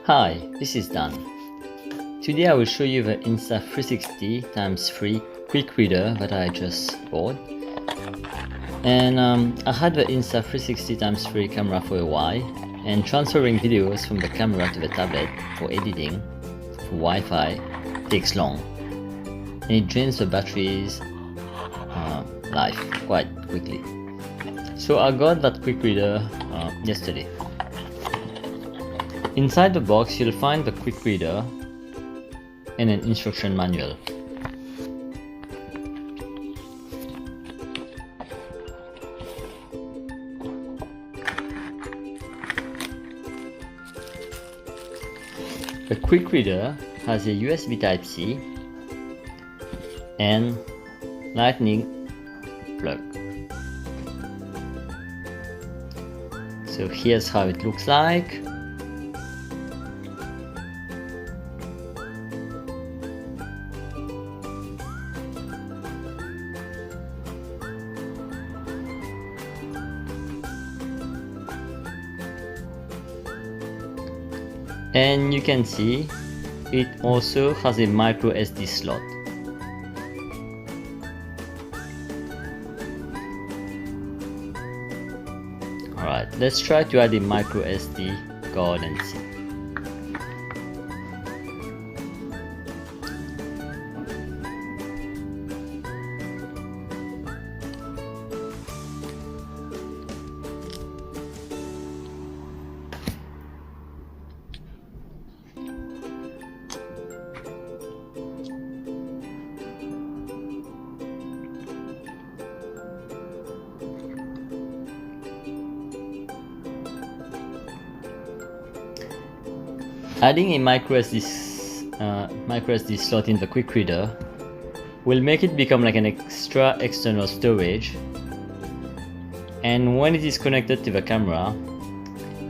Hi, this is Dan. Today I will show you the Insta360 X3 Quick Reader that I just bought. And I had the Insta360 X3 camera for a while, and transferring videos from the camera to the tablet for editing for Wi-Fi takes long, and it drains the battery's life quite quickly. So I got that Quick Reader yesterday. Inside the box you'll find the Quick Reader and an instruction manual. The Quick Reader has a USB Type-C and Lightning plug. So here's how it looks like. And you can see it also has a micro SD slot. Alright, let's try to add a micro SD card and see. Adding a micro SD slot in the Quick Reader will make it become like an extra external storage, and when it is connected to the camera,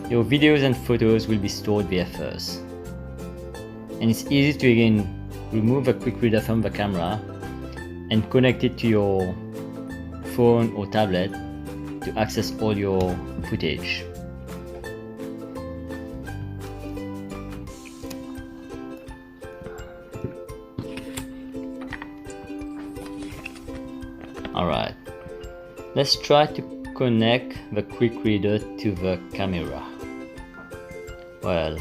your videos and photos will be stored there first. And it's easy to again remove the Quick Reader from the camera and connect it to your phone or tablet to access all your footage. Alright, let's try to connect the Quick Reader to the camera. Well,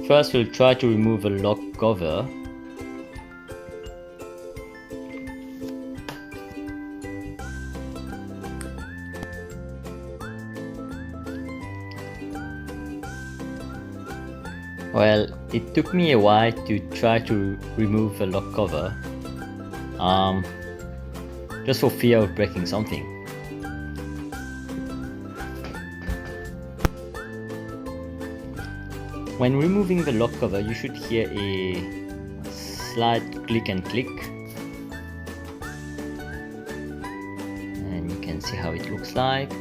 first we'll try to remove the lock cover. Well, it took me a while to try to remove the lock cover. Just for fear of breaking something. When removing the lock cover, you should hear a slight click and click, and you can see how it looks like.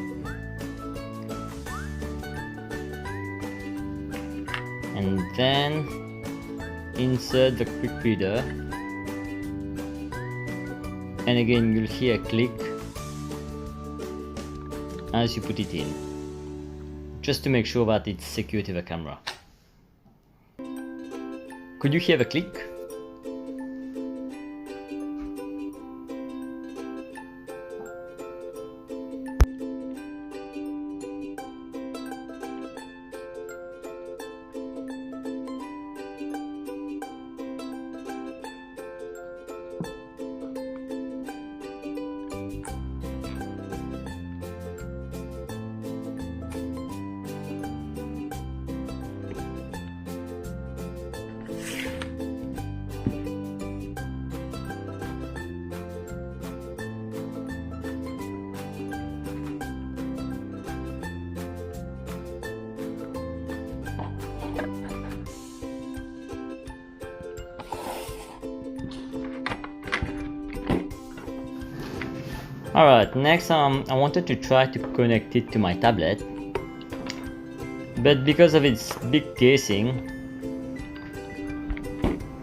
And then insert the Quick Reader, and again you'll hear a click as you put it in, just to make sure that it's secure to the camera. Could you hear the click? Alright, next I wanted to try to connect it to my tablet, but because of its big casing,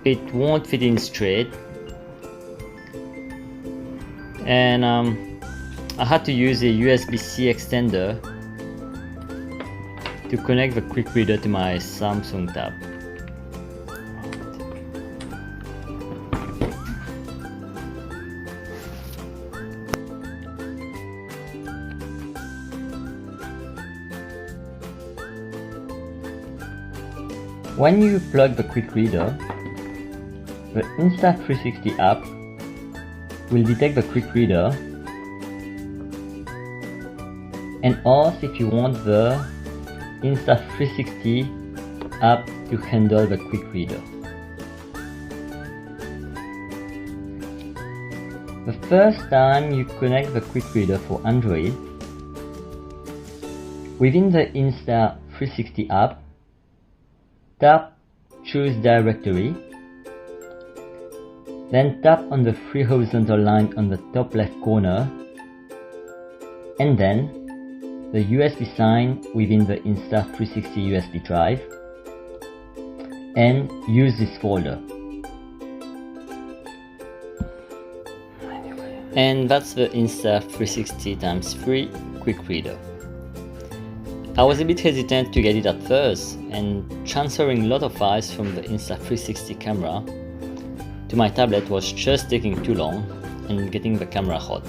it won't fit in straight, and I had to use a USB-C extender to connect the Quick Reader to my Samsung tab. When you plug the Quick Reader, the Insta360 app will detect the Quick Reader and ask if you want the Insta360 app to handle the Quick Reader. The first time you connect the Quick Reader for Android, within the Insta360 app, tap Choose Directory, then tap on the three horizontal line on the top left corner, and then the USB sign within the Insta360 USB drive, and use this folder. And that's the Insta360 X3 Quick Reader. I was a bit hesitant to get it at first, and transferring a lot of files from the Insta360 camera to my tablet was just taking too long and getting the camera hot.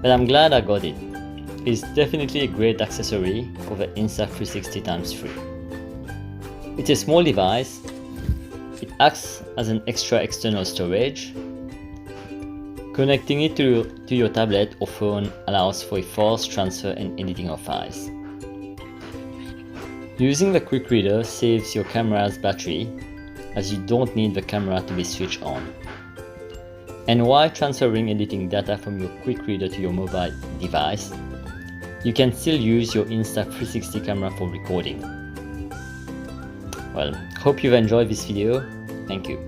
But I'm glad I got it. It's definitely a great accessory for the Insta360 X3. It's a small device, it acts as an extra external storage. Connecting it to your tablet or phone allows for a fast transfer and editing of files. Using the Quick Reader saves your camera's battery, as you don't need the camera to be switched on. And while transferring editing data from your Quick Reader to your mobile device, you can still use your Insta360 camera for recording. Well, hope you've enjoyed this video. Thank you.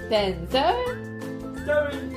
Sensor Story!